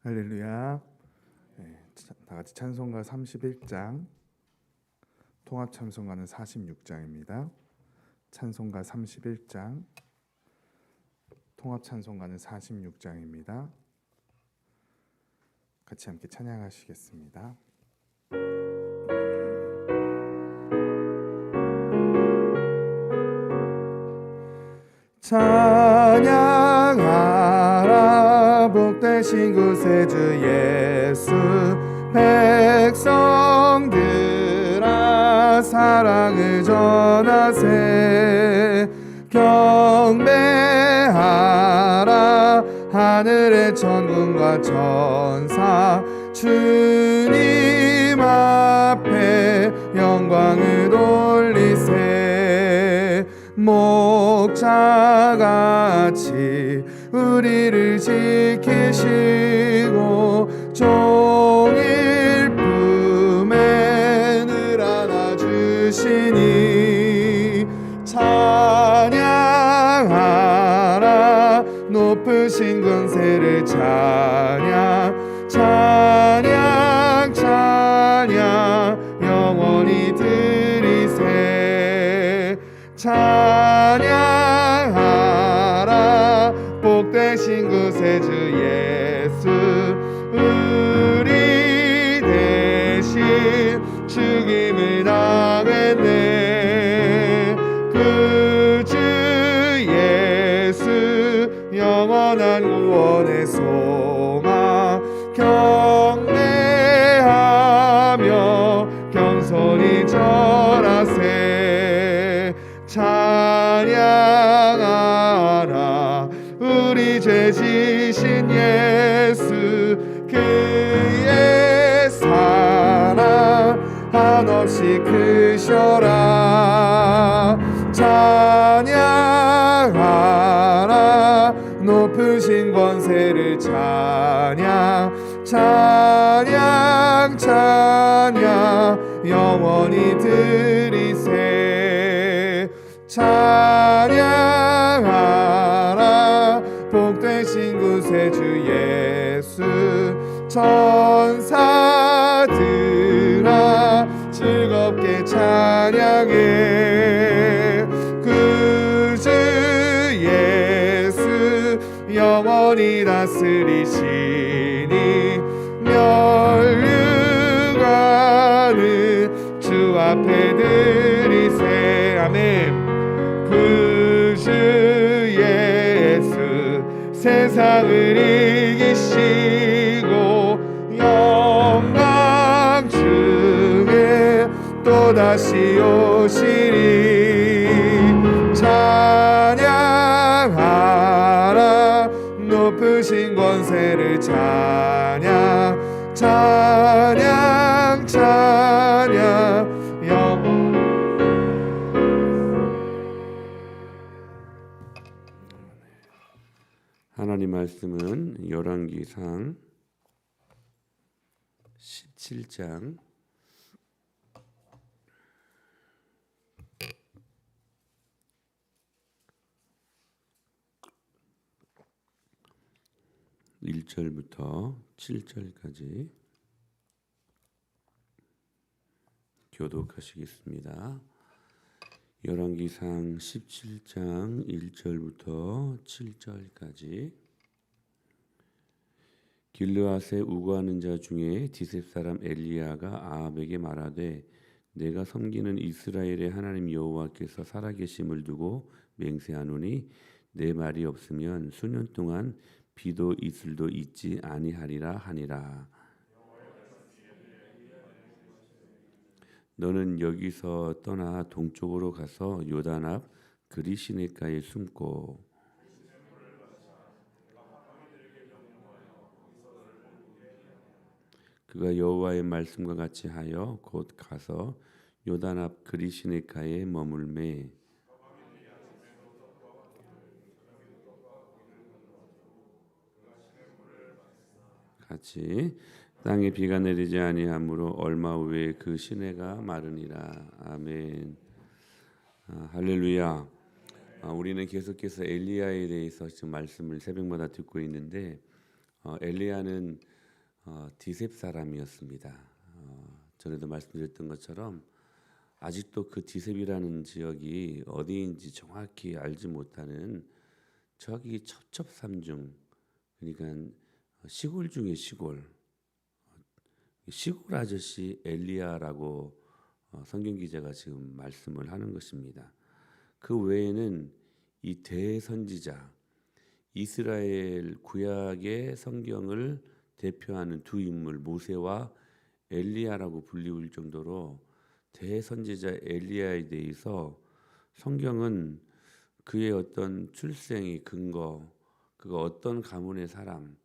할렐루야. 다 같이 찬송가 31장, 통합 찬송가는 46장입니다. 찬송가 31장, 통합 찬송가는 46장입니다. 같이 함께 찬양하시겠습니다. 찬양하라 복되신 구세주 예수, 백성들아 사랑을 전하세. 경배하라 하늘의 천군과 천사, 주님 앞에 영광을 돌리세. 목자같이 우리를 지키시고 종일 품에 늘 안아주시니, 찬양하라 높으신 권세를 찬양, 찬양 찬양 영원히 드리세. 찬양하라 복되신 구세주 예수, 우리 대신 죽임을 당했네. 그 주 예수 영원한 구원의 소망, 경배하며 겸손히 절하세. 찬양하라 우리 죄 지신 예수, 그의 사랑 한없이 크셔라. 찬양하라 높으신 권세를 찬양, 찬양 찬양 영원히 드리세. 찬양하라 복되신 구세주 예수, 천사들아 즐겁게 찬양해. 그 주 예수 영원히 다스리시니, 멸류관을 주 앞에 드리세. 아멘. 그 주 예수 세상을 이기시고 영광 중에 또다시 오시리. 찬양하라 높으신 권세를 찬양, 찬양 찬양 영원. 하나님 말씀은 열왕기상 17장 1절부터 7절까지 교독하시겠습니다. 열왕기상 17장 1절부터 7절까지. 길르앗에 우거하는 자 중에 디셉 사람 엘리야가 아합에게 말하되, 내가 섬기는 이스라엘의 하나님 여호와께서 살아계심을 두고 맹세하노니 내 말이 없으면 수년 동안 비도 이슬도 있지 아니하리라 하니라. 너는 여기서 떠나 동쪽으로 가서 요단 앞 그리시네가에 숨고, 그가 여호와의 말씀과 같이 하여 곧 가서 요단 앞 그리시네가에 머물매. 같이. 땅에 비가 내리지 아니하므로 얼마 후에 그 시내가 마르니라. 아멘. 할렐루야. 우리는 계속해서 엘리야에 대해서 지금 말씀을 새벽마다 듣고 있는데, 엘리야는 디셉 사람이었습니다. 전에도 말씀드렸던 것처럼 아직도 그 디셉이라는 지역이 어디인지 정확히 알지 못하는 저기 첩첩산중, 그러니까 시골 중에 시골 아저씨 엘리야라고 성경 기자가 지금 말씀을 하는 것입니다. 그 외에는 이 대선지자, 이스라엘 구약의 성경을 대표하는 두 인물 모세와 엘리야라고 불리울 정도로 대선지자 엘리야에 대해서 성경은 그의 어떤 출생의 근거, 그가 어떤 가문의 사람,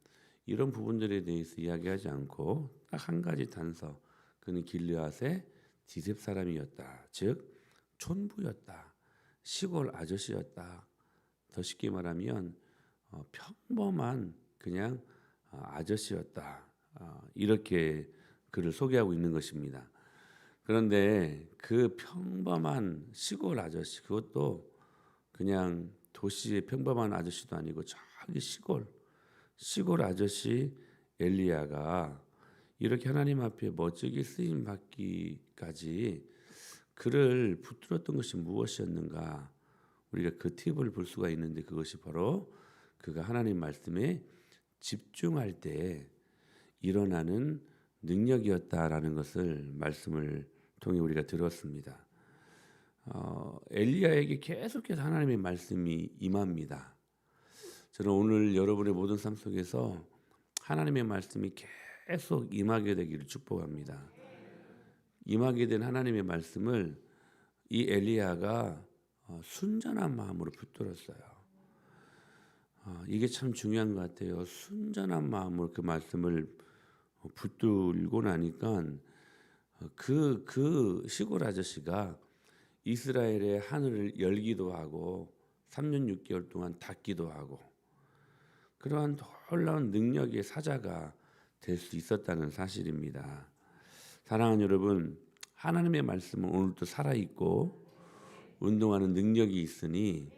이런 부분들에 대해서 이야기하지 않고 딱 한 가지 단서, 그는 길르앗의 디셉 사람이었다. 즉 촌부였다. 시골 아저씨였다. 더 쉽게 말하면 평범한 그냥 아저씨였다. 이렇게 그를 소개하고 있는 것입니다. 그런데 그 평범한 시골 아저씨, 그것도 그냥 도시의 평범한 아저씨도 아니고 저기 시골 아저씨 엘리야가 이렇게 하나님 앞에 멋지게 쓰임 받기까지 그를 붙들었던 것이 무엇이었는가? 우리가 그 팁을 볼 수가 있는데, 그것이 바로 그가 하나님 말씀에 집중할 때 일어나는 능력이었다라는 것을 말씀을 통해 우리가 들었습니다. 엘리야에게 계속해서 하나님의 말씀이 임합니다. 저는 오늘 여러분의 모든 삶 속에서 하나님의 말씀이 계속 임하게 되기를 축복합니다. 임하게 된 하나님의 말씀을 이 엘리야가 순전한 마음으로 붙들었어요. 이게 참 중요한 것 같아요. 순전한 마음으로 그 말씀을 붙들고 나니까 그 시골 아저씨가 이스라엘의 하늘을 열기도 하고 3년 6개월 동안 닫기도 하고 그러한 놀라운 능력의 사자가 될 수 있었다는 사실입니다. 사랑하는 여러분, 하나님의 말씀은 오늘도 살아있고 운동하는 능력이 있으니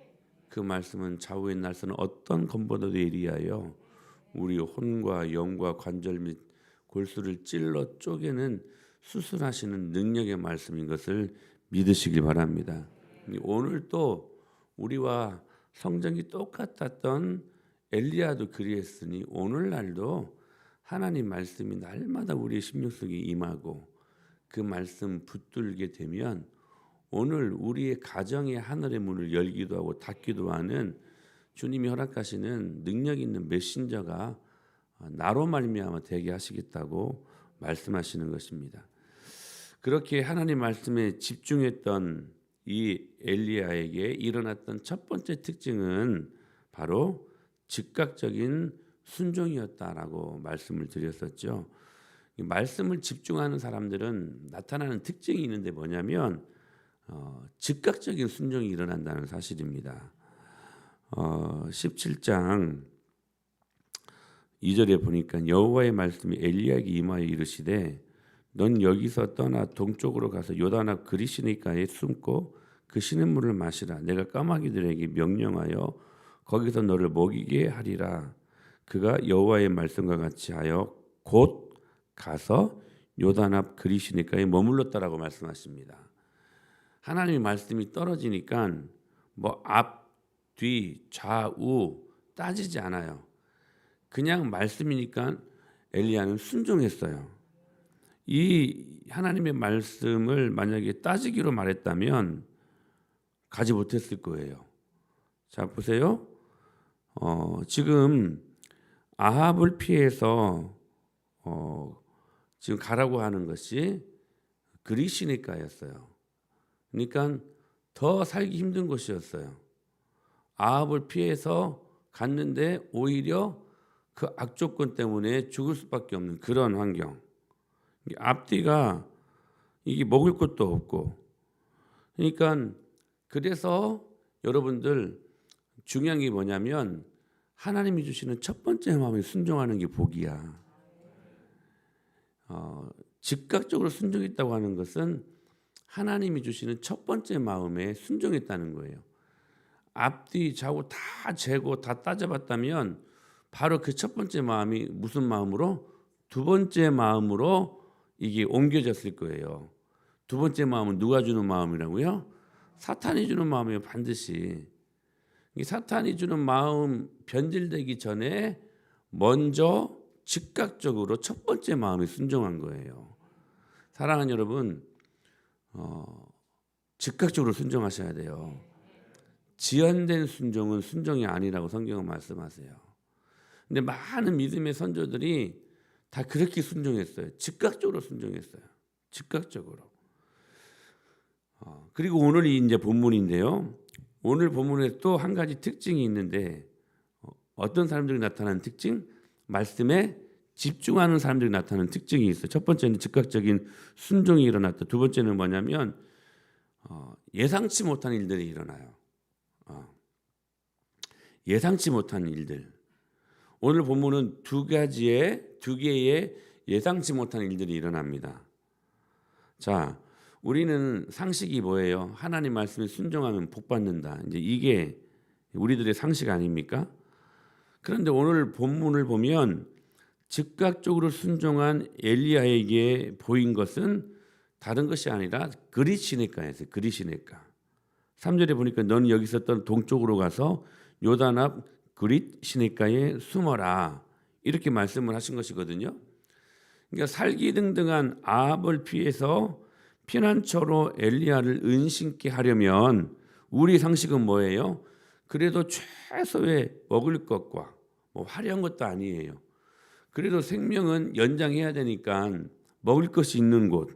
그 말씀은 좌우의 날서는 어떤 검보다도 예리하여 우리 혼과 영과 관절 및 골수를 찔러 쪼개는 수술하시는 능력의 말씀인 것을 믿으시길 바랍니다. 오늘 또 우리와 성정이 똑같았던 엘리야도 그리했으니 오늘날도 하나님 말씀이 날마다 우리의 심령 속에 임하고 그 말씀 붙들게 되면 오늘 우리의 가정의 하늘의 문을 열기도 하고 닫기도 하는 주님이 허락하시는 능력 있는 메신저가 나로 말미암아 되게 하시겠다고 말씀하시는 것입니다. 그렇게 하나님 말씀에 집중했던 이 엘리야에게 일어났던 첫 번째 특징은 바로 즉각적인 순종이었다라고 말씀을 드렸었죠. 말씀을 집중하는 사람들은 나타나는 특징이 있는데 뭐냐면 즉각적인 순종이 일어난다는 사실입니다. 17장 2절에 보니까 여호와의 말씀이 엘리야에게 임하여 이르시되 넌 여기서 떠나 동쪽으로 가서 요단 앞 그리시니가에 숨고 그 시냇물을 마시라. 내가 까마귀들에게 명령하여 거기서 너를 먹이게 하리라. 그가 여호와의 말씀과 같이 하여 곧 가서 요단 앞 그리시니가에 머물렀다라고 말씀하십니다. 하나님의 말씀이 떨어지니까 뭐 앞, 뒤, 좌우 따지지 않아요. 그냥 말씀이니까 엘리야는 순종했어요. 이 하나님의 말씀을 만약에 따지기로 말했다면 가지 못했을 거예요. 자, 보세요. 지금 아합을 피해서 지금 가라고 하는 것이 그리시니가였어요. 그러니까 더 살기 힘든 곳이었어요. 아합을 피해서 갔는데 오히려 그 악조건 때문에 죽을 수밖에 없는 그런 환경. 앞뒤가 이게 먹을 것도 없고. 그러니까 그래서 여러분들 중요한 게 뭐냐면 하나님이 주시는 첫 번째 마음에 순종하는 게 복이야. 즉각적으로 순종했다고 하는 것은 하나님이 주시는 첫 번째 마음에 순종했다는 거예요. 앞뒤 좌우 다 재고 다 따져봤다면 바로 그 첫 번째 마음이 무슨 마음으로? 두 번째 마음으로 이게 옮겨졌을 거예요. 두 번째 마음은 누가 주는 마음이라고요? 사탄이 주는 마음이에요. 반드시. 이 사탄이 주는 마음 변질되기 전에 먼저 즉각적으로 첫 번째 마음에 순종한 거예요. 사랑하는 여러분, 즉각적으로 순종하셔야 돼요. 지연된 순종은 순종이 아니라고 성경은 말씀하세요. 근데 많은 믿음의 선조들이 다 그렇게 순종했어요. 즉각적으로 순종했어요. 즉각적으로. 그리고 오늘이 이제 본문인데요. 오늘 본문에 또 한 가지 특징이 있는데 어떤 사람들이 나타나는 특징? 말씀에 집중하는 사람들이 나타나는 특징이 있어요. 첫 번째는 즉각적인 순종이 일어났다. 두 번째는 뭐냐면 예상치 못한 일들이 일어나요. 예상치 못한 일들. 오늘 본문은 두 개의 예상치 못한 일들이 일어납니다. 자, 우리는 상식이 뭐예요? 하나님 말씀에 순종하면 복 받는다. 이제 이게 우리들의 상식 아닙니까? 그런데 오늘 본문을 보면 즉각적으로 순종한 엘리야에게 보인 것은 다른 것이 아니라 그릿시내가였어요. 그릿시내가. 3절에 보니까 너는 여기 있었던 동쪽으로 가서 요단 앞 그릿시내가에 숨어라. 이렇게 말씀을 하신 것이거든요. 그러니까 살기등등한 아합을 피해서 피난처로 엘리야를 은신케 하려면 우리 상식은 뭐예요? 그래도 최소의 먹을 것과 뭐 화려한 것도 아니에요. 그래도 생명은 연장해야 되니까 먹을 것이 있는 곳,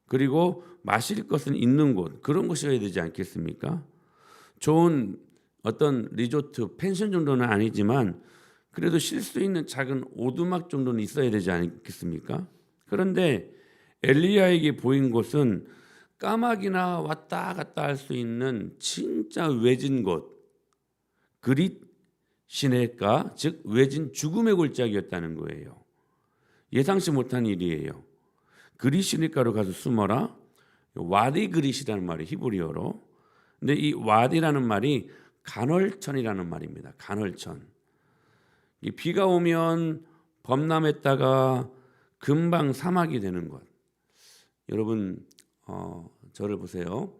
그리고 마실 것은 있는 곳, 그런 곳이어야 되지 않겠습니까? 좋은 어떤 리조트, 펜션 정도는 아니지만 그래도 쉴 수 있는 작은 오두막 정도는 있어야 되지 않겠습니까? 그런데 엘리야에게 보인 곳은 까마귀나 왔다 갔다 할 수 있는 진짜 외진 곳, 그릿 시내가, 즉 외진 죽음의 골짜기였다는 거예요. 예상치 못한 일이에요. 그릿 시내가로 가서 숨어라. 와디 그릿이라는 말이 히브리어로. 근데 이 와디라는 말이 간헐천이라는 말입니다. 간헐천. 이 비가 오면 범람했다가 금방 사막이 되는 것. 여러분 저를 보세요.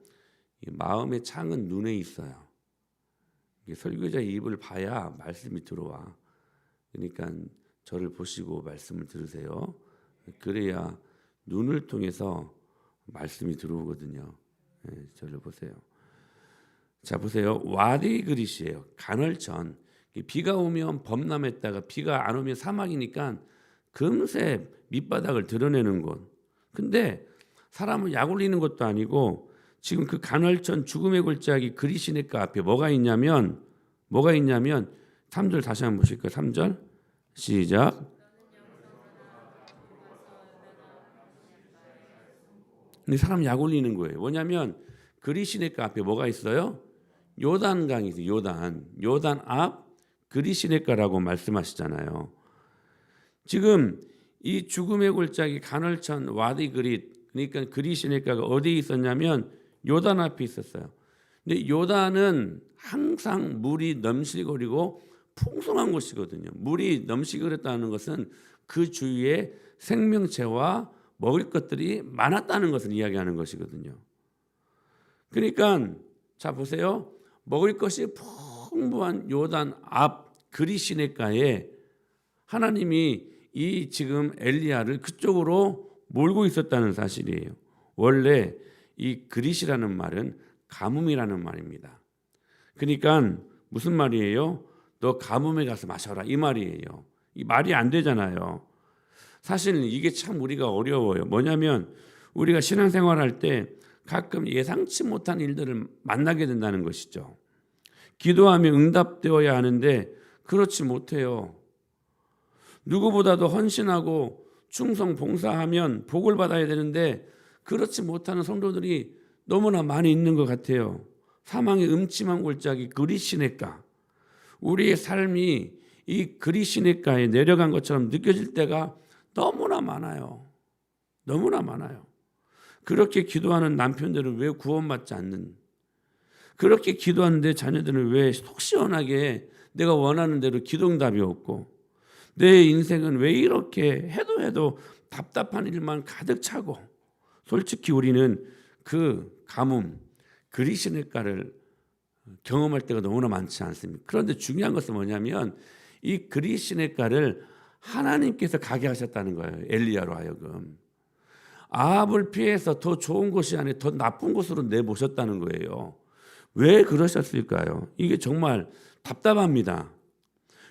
이 마음의 창은 눈에 있어요. 설교자의 입을 봐야 말씀이 들어와. 그러니까 저를 보시고 말씀을 들으세요. 그래야 눈을 통해서 말씀이 들어오거든요. 네, 저를 보세요. 자, 보세요. 와디 그릿이에요. 간헐천. 비가 오면 범람했다가 비가 안 오면 사막이니까 금세 밑바닥을 드러내는 곳. 근데 사람을 약 올리는 것도 아니고 지금 그 간헐천 죽음의 골짜기 그릿시내가 앞에 뭐가 있냐면 3절 다시 한번 보실까요? 3절 시작. 근데 사람 약 올리는 거예요. 뭐냐면 그릿시내가 앞에 뭐가 있어요? 요단강이 있어요. 요단 앞 그릿시내가라고 말씀하시잖아요. 지금 이 죽음의 골짜기 간헐천 와디 그릿, 그러니까 그릿시내가가 어디에 있었냐면 요단 앞에 있었어요. 근데 요단은 항상 물이 넘실거리고 풍성한 곳이거든요. 물이 넘실거렸다는 것은 그 주위에 생명체와 먹을 것들이 많았다는 것을 이야기하는 것이거든요. 그러니까 자 보세요. 먹을 것이 풍부한 요단 앞 그릿시내가에 하나님이 이 지금 엘리야를 그쪽으로 몰고 있었다는 사실이에요. 원래 이 그릿이라는 말은 가뭄이라는 말입니다. 그러니까 무슨 말이에요? 너 가뭄에 가서 마셔라 이 말이에요. 이 말이 안 되잖아요. 사실 이게 참 우리가 어려워요. 뭐냐면 우리가 신앙생활할 때 가끔 예상치 못한 일들을 만나게 된다는 것이죠. 기도하며 응답되어야 하는데 그렇지 못해요. 누구보다도 헌신하고 충성 봉사하면 복을 받아야 되는데 그렇지 못하는 성도들이 너무나 많이 있는 것 같아요. 사망의 음침한 골짜기 그릿시내가, 우리의 삶이 이 그릿시내가에 내려간 것처럼 느껴질 때가 너무나 많아요. 너무나 많아요. 그렇게 기도하는 남편들은 왜 구원받지 않는? 그렇게 기도하는데 자녀들은 왜 속 시원하게 내가 원하는 대로 기도응답이 없고 내 인생은 왜 이렇게 해도 답답한 일만 가득 차고 솔직히 우리는 그 가뭄, 그리시네가를 경험할 때가 너무나 많지 않습니까? 그런데 중요한 것은 뭐냐면 이 그리시네가를 하나님께서 가게 하셨다는 거예요. 엘리야로 하여금. 아합을 피해서 더 좋은 곳이 아니라 더 나쁜 곳으로 내모셨다는 거예요. 왜 그러셨을까요? 이게 정말 답답합니다.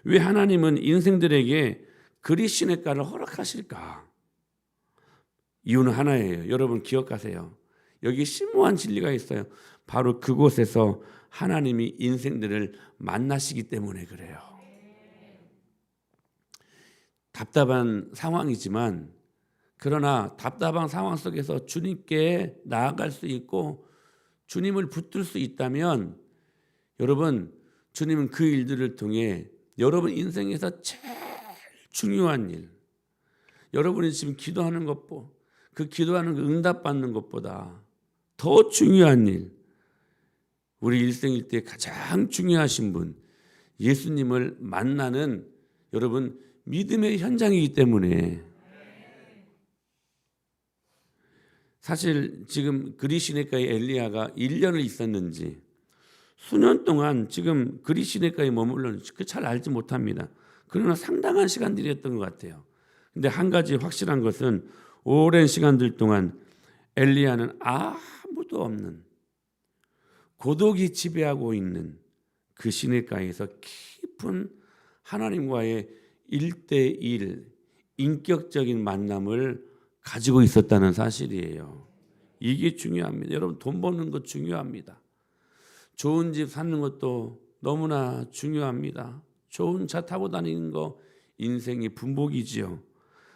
왜 하나님은 인생들에게 그리시네가를 허락하실까? 이유는 하나예요. 여러분 기억하세요. 여기 심오한 진리가 있어요. 바로 그곳에서 하나님이 인생들을 만나시기 때문에 그래요. 답답한 상황이지만 그러나 답답한 상황 속에서 주님께 나아갈 수 있고 주님을 붙들 수 있다면 여러분 주님은 그 일들을 통해 여러분 인생에서 제일 중요한 일 여러분이 지금 기도하는 것보 그 기도하는 그 응답받는 것보다 더 중요한 일 우리 일생일 때 가장 중요하신 분 예수님을 만나는 여러분 믿음의 현장이기 때문에 사실 지금 그리시네가의 엘리야가 1년을 있었는지 수년 동안 지금 그리시네가에 머물렀는지 잘 알지 못합니다. 그러나 상당한 시간들이었던 것 같아요. 근데 한 가지 확실한 것은 오랜 시간들 동안 엘리야는 아무도 없는 고독이 지배하고 있는 그 시내가에서 깊은 하나님과의 1대1 인격적인 만남을 가지고 있었다는 사실이에요. 이게 중요합니다. 여러분 돈 버는 것 중요합니다. 좋은 집 사는 것도 너무나 중요합니다. 좋은 차 타고 다니는 거 인생의 분복이지요.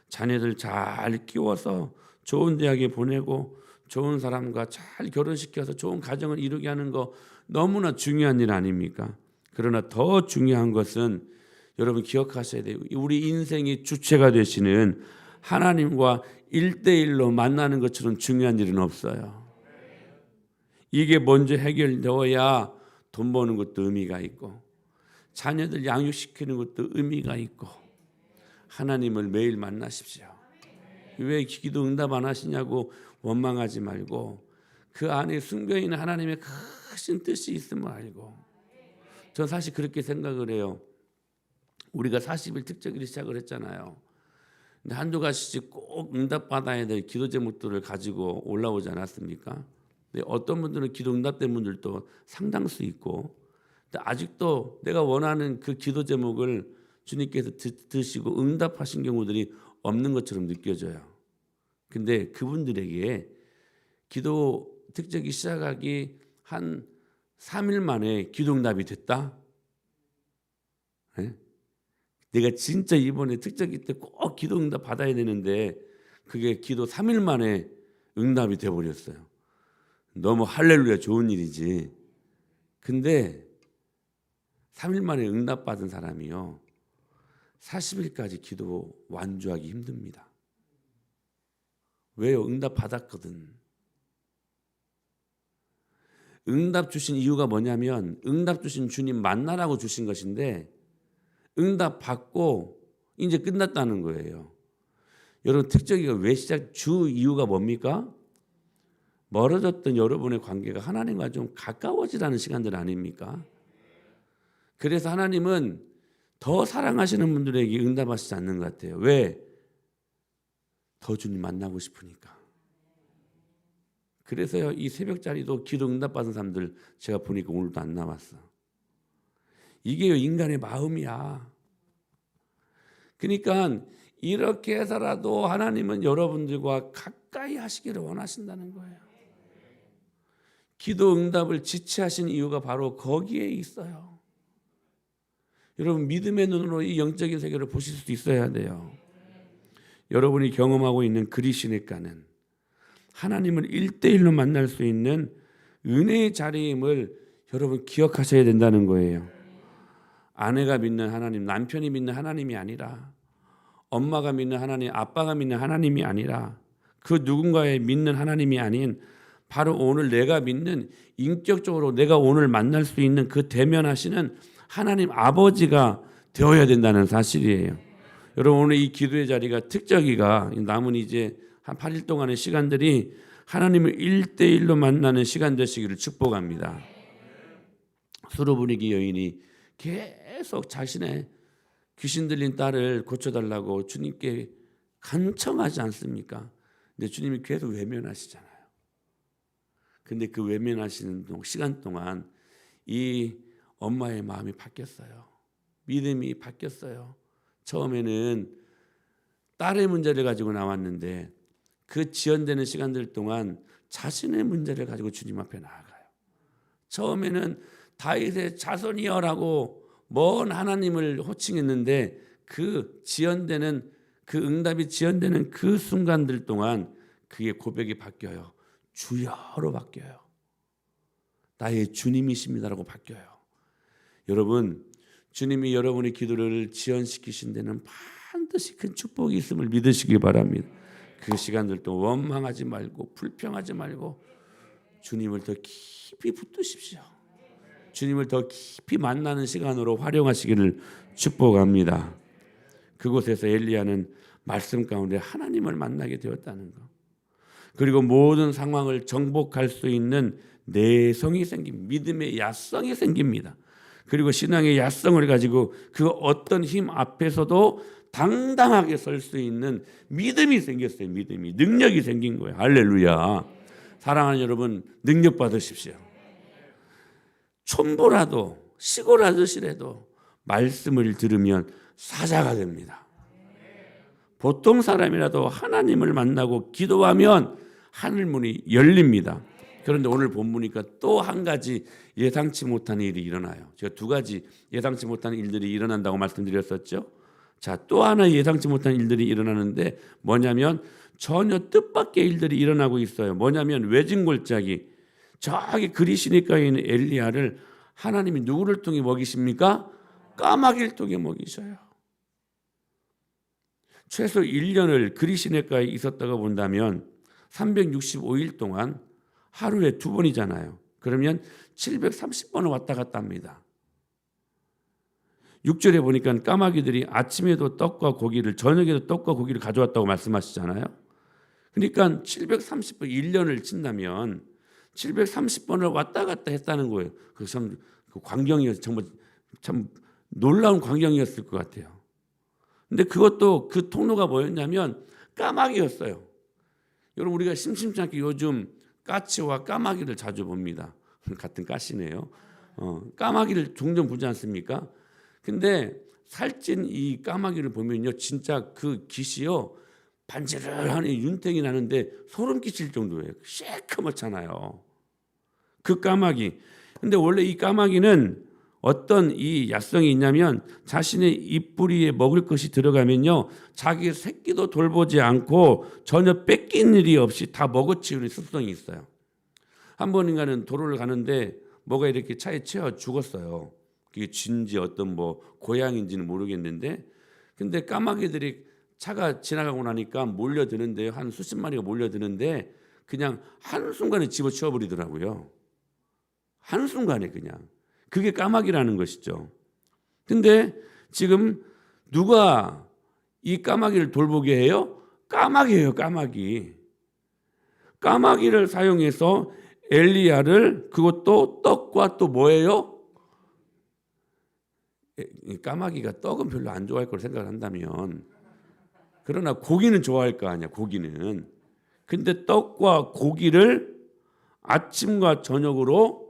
자녀들 잘 키워서 좋은 대학에 보내고 좋은 사람과 잘 결혼시켜서 좋은 가정을 이루게 하는 거 너무나 중요한 일 아닙니까? 그러나 더 중요한 것은 여러분 기억하셔야 돼요. 우리 인생의 주체가 되시는 하나님과 1대1로 만나는 것처럼 중요한 일은 없어요. 이게 먼저 해결되어야 돈 버는 것도 의미가 있고 자녀들 양육시키는 것도 의미가 있고 하나님을 매일 만나십시오. 왜 기도 응답 안 하시냐고 원망하지 말고 그 안에 숨겨있는 하나님의 크신 뜻이 있음을 알고 전 사실 그렇게 생각을 해요. 우리가 40일 특적일을 시작을 했잖아요. 근데 한두 가지씩 꼭 응답받아야 될 기도 제목들을 가지고 올라오지 않았습니까? 근데 어떤 분들은 기도 응답된 분들도 상당수 있고 근데 아직도 내가 원하는 그 기도 제목을 주님께서 드시고 응답하신 경우들이 없는 것처럼 느껴져요. 근데 그분들에게 기도 특적이 시작하기 한 3일 만에 기도 응답이 됐다? 네? 내가 진짜 이번에 특적이 때 꼭 기도 응답 받아야 되는데 그게 기도 3일 만에 응답이 돼버렸어요. 너무 할렐루야 좋은 일이지. 근데 3일 만에 응답 받은 사람이요 40일까지 기도 완주하기 힘듭니다. 왜요? 응답 받았거든. 응답 주신 이유가 뭐냐면 응답 주신 주님 만나라고 주신 것인데 응답 받고 이제 끝났다는 거예요. 여러분 특적이가 왜 시작 주 이유가 뭡니까? 멀어졌던 여러분의 관계가 하나님과 좀 가까워지라는 시간들 아닙니까? 그래서 하나님은 더 사랑하시는 분들에게 응답하시지 않는 것 같아요. 왜? 더 주님 만나고 싶으니까. 그래서요 이 새벽자리도 기도 응답받은 사람들 제가 보니까 오늘도 안 나왔어. 이게 인간의 마음이야. 그러니까 이렇게 해서라도 하나님은 여러분들과 가까이 하시기를 원하신다는 거예요. 기도 응답을 지체하신 이유가 바로 거기에 있어요. 여러분 믿음의 눈으로 이 영적인 세계를 보실 수 있어야 돼요. 여러분이 경험하고 있는 그리시네가는 하나님을 1대1로 만날 수 있는 은혜의 자리임을 여러분 기억하셔야 된다는 거예요. 아내가 믿는 하나님, 남편이 믿는 하나님이 아니라 엄마가 믿는 하나님, 아빠가 믿는 하나님이 아니라 그 누군가의 믿는 하나님이 아닌 바로 오늘 내가 믿는 인격적으로 내가 오늘 만날 수 있는 그 대면하시는 하나님 아버지가 되어야 된다는 사실이에요. 여러분 오늘 이 기도의 자리가 특적이가 남은 이제 한 8일 동안의 시간들이 하나님을 1대1로 만나는 시간 되시기를 축복합니다. 수로분위기 여인이 계속 자신의 귀신 들린 딸을 고쳐달라고 주님께 간청하지 않습니까? 근데 주님이 계속 외면하시잖아요. 근데 그 외면하시는 시간 동안 이 엄마의 마음이 바뀌었어요. 믿음이 바뀌었어요. 처음에는 딸의 문제를 가지고 나왔는데 그 지연되는 시간들 동안 자신의 문제를 가지고 주님 앞에 나아가요. 처음에는 다윗의 자손이여라고 먼 하나님을 호칭했는데 그 지연되는 그 응답이 지연되는 그 순간들 동안 그의 고백이 바뀌어요. 주여로 바뀌어요. 나의 주님이십니다라고 바뀌어요. 여러분 주님이 여러분의 기도를 지연시키신 데는 반드시 큰 축복이 있음을 믿으시기 바랍니다. 그 시간들도 원망하지 말고 불평하지 말고 주님을 더 깊이 붙드십시오. 주님을 더 깊이 만나는 시간으로 활용하시기를 축복합니다. 그곳에서 엘리야는 말씀 가운데 하나님을 만나게 되었다는 것. 그리고 모든 상황을 정복할 수 있는 내성이 생깁니다. 믿음의 야성이 생깁니다. 그리고 신앙의 야성을 가지고 그 어떤 힘 앞에서도 당당하게 설 수 있는 믿음이 생겼어요. 믿음이. 능력이 생긴 거예요. 할렐루야. 사랑하는 여러분 능력 받으십시오. 촌보라도 시골 아저씨라도 말씀을 들으면 사자가 됩니다. 보통 사람이라도 하나님을 만나고 기도하면 하늘문이 열립니다. 그런데 오늘 본문이니까 또 한 가지 예상치 못한 일이 일어나요. 제가 두 가지 예상치 못한 일들이 일어난다고 말씀드렸었죠. 자, 또 하나 예상치 못한 일들이 일어나는데 뭐냐면 전혀 뜻밖의 일들이 일어나고 있어요. 뭐냐면 외진골짜기 저기 그리시니까에 있는 엘리야를 하나님이 누구를 통해 먹이십니까? 까마귀를 통해 먹이셔요. 최소 1년을 그리시네가에 있었다고 본다면 365일 동안 하루에 2번이잖아요. 그러면 730번을 왔다 갔다 합니다. 6절에 보니까 까마귀들이 아침에도 떡과 고기를 저녁에도 떡과 고기를 가져왔다고 말씀하시잖아요. 그러니까 730번 1년을 친다면 730번을 왔다 갔다 했다는 거예요. 그 참 그 광경이었어요. 정말 참 놀라운 광경이었을 것 같아요. 근데 그것도 그 통로가 뭐였냐면 까마귀였어요. 여러분 우리가 심심치 않게 요즘 까치와 까마귀를 자주 봅니다. 같은 까시네요. 까마귀를 종종 보지 않습니까? 근데 살찐 이 까마귀를 보면요, 진짜 그 깃이요 반지르르한 윤탱이 나는데 소름 끼칠 정도예요. 새까맣잖아요. 그 까마귀. 근데 원래 이 까마귀는 어떤 이 야성이 있냐면 자신의 입뿌리에 먹을 것이 들어가면요 자기 새끼도 돌보지 않고 전혀 뺏긴 일이 없이 다 먹어치우는 습성이 있어요. 한 번인가는 도로를 가는데 뭐가 이렇게 차에 채워 죽었어요. 그게 쥐인지 어떤 뭐 고양인지는 모르겠는데 근데 까마귀들이 차가 지나가고 나니까 몰려드는데 한 수십 마리가 몰려드는데 그냥 한순간에 집어치워 버리더라고요. 한순간에 그냥. 그게 까마귀라는 것이죠. 근데 지금 누가 이 까마귀를 돌보게 해요? 까마귀예요, 까마귀. 까마귀를 사용해서 엘리야를 그것도 떡과 또 뭐예요? 까마귀가 떡은 별로 안 좋아할 걸 생각을 한다면 그러나 고기는 좋아할 거 아니야, 고기는. 근데 떡과 고기를 아침과 저녁으로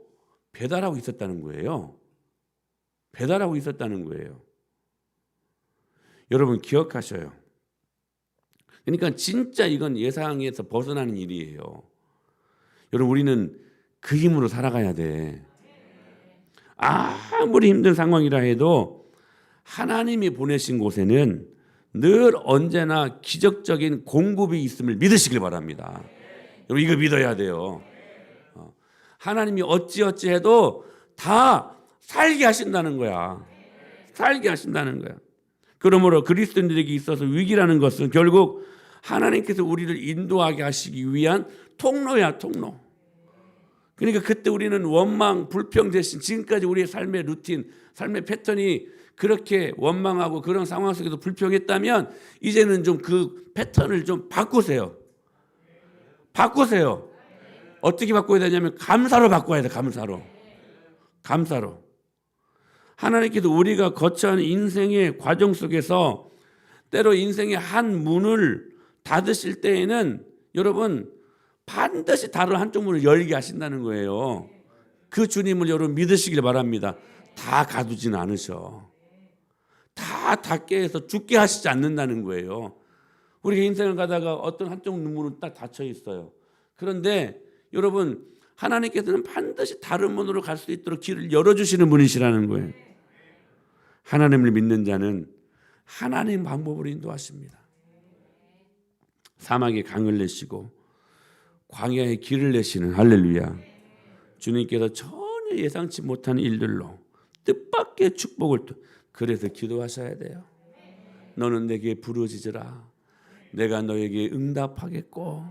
배달하고 있었다는 거예요. 배달하고 있었다는 거예요. 여러분 기억하셔요. 그러니까 진짜 이건 예상에서 벗어나는 일이에요. 여러분 우리는 그 힘으로 살아가야 돼. 아무리 힘든 상황이라 해도 하나님이 보내신 곳에는 늘 언제나 기적적인 공급이 있음을 믿으시길 바랍니다. 여러분 이거 믿어야 돼요. 하나님이 어찌어찌 해도 다 살게 하신다는 거야. 살게 하신다는 거야. 그러므로 그리스도인들에게 있어서 위기라는 것은 결국 하나님께서 우리를 인도하게 하시기 위한 통로야, 통로. 그러니까 그때 우리는 원망, 불평 대신 지금까지 우리의 삶의 루틴, 삶의 패턴이 그렇게 원망하고 그런 상황 속에서 불평했다면 이제는 좀 그 패턴을 좀 바꾸세요. 바꾸세요. 어떻게 바꿔야 되냐면 감사로 바꿔야 돼. 감사로. 하나님께서 우리가 거쳐한 인생의 과정 속에서 때로 인생의 한 문을 닫으실 때에는 여러분 반드시 다른 한쪽 문을 열게 하신다는 거예요. 그 주님을 여러분 믿으시길 바랍니다. 다 가두지는 않으셔. 다 닫게 해서 죽게 하시지 않는다는 거예요. 우리가 인생을 가다가 어떤 한쪽 문은 딱 닫혀 있어요. 그런데 여러분 하나님께서는 반드시 다른 문으로 갈 수 있도록 길을 열어주시는 분이시라는 거예요. 하나님을 믿는 자는 하나님 방법으로 인도하십니다. 사막에 강을 내시고 광야에 길을 내시는 할렐루야. 주님께서 전혀 예상치 못한 일들로 뜻밖의 축복을 그래서 기도하셔야 돼요. 너는 내게 부르짖으라. 내가 너에게 응답하겠고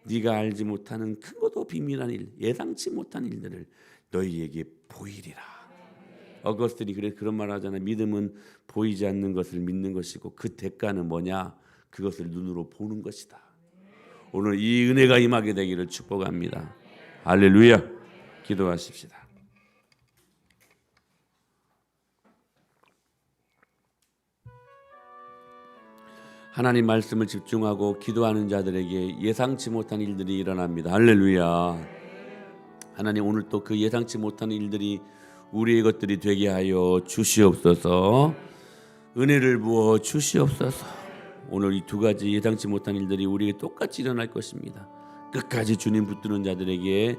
네가 알지 못하는 크고도 비밀한 일, 예상치 못한 일들을 너희에게 보이리라. 어거스틴이 그런 말 하잖아요. 믿음은 보이지 않는 것을 믿는 것이고 그 대가는 뭐냐? 그것을 눈으로 보는 것이다. 오늘 이 은혜가 임하게 되기를 축복합니다. 할렐루야. 기도하십시다. 하나님 말씀을 집중하고 기도하는 자들에게 예상치 못한 일들이 일어납니다. 할렐루야. 하나님 오늘 또 그 예상치 못한 일들이 우리의 것들이 되게 하여 주시옵소서. 은혜를 부어 주시옵소서. 오늘 이 두 가지 예상치 못한 일들이 우리에게 똑같이 일어날 것입니다. 끝까지 주님 붙드는 자들에게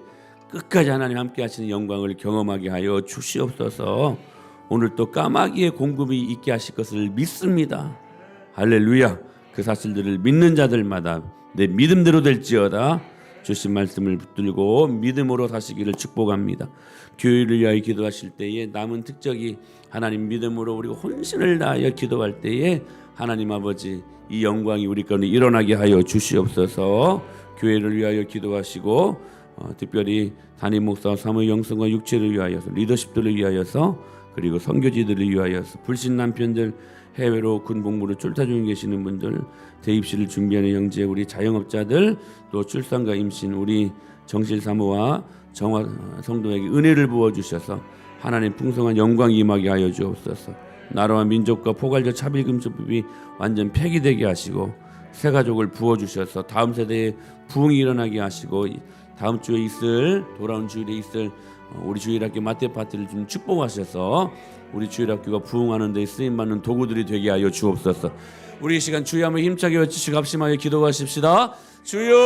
끝까지 하나님 함께 하시는 영광을 경험하게 하여 주시옵소서. 오늘 또 까마귀의 공급이 있게 하실 것을 믿습니다. 할렐루야. 그 사실들을 믿는 자들마다 내 믿음대로 될지어다. 주신 말씀을 붙들고 믿음으로 사시기를 축복합니다. 교회를 위하여 기도하실 때에 남은 특적이 하나님 믿음으로 우리가 혼신을 다하여 기도할 때에 하나님 아버지 이 영광이 우리 가운데 일어나게 하여 주시옵소서. 교회를 위하여 기도하시고 특별히 담임 목사 사무 영성과 육체를 위하여서 리더십들을 위하여서 그리고 선교지들을 위하여서 불신 남편들 해외로 군 복무를 출타 중에 계시는 분들 대입시를 준비하는 형제 우리 자영업자들 또 출산과 임신 우리 정실 사모와 정화 성도에게 은혜를 부어주셔서 하나님 풍성한 영광이 임하게 하여 주옵소서. 나라와 민족과 포괄적 차별금지법이 완전 폐기되게 하시고 새 가족을 부어주셔서 다음 세대에 부흥이 일어나게 하시고 다음 주에 있을 돌아온 주일에 있을 우리 주일학교 마태 파티를 좀 축복하셔서 우리 주일학교가 부흥하는 데 쓰임받는 도구들이 되게 하여 주옵소서. 우리 이 시간 주여 한번 힘차게 외치시고 합심하여 기도하십시다. 주여!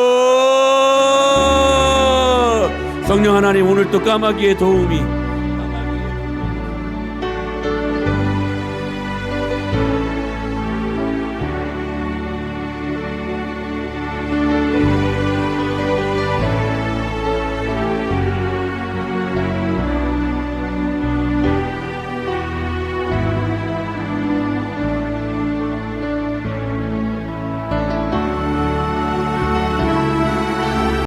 성령 하나님 오늘 또 까마귀의 도움이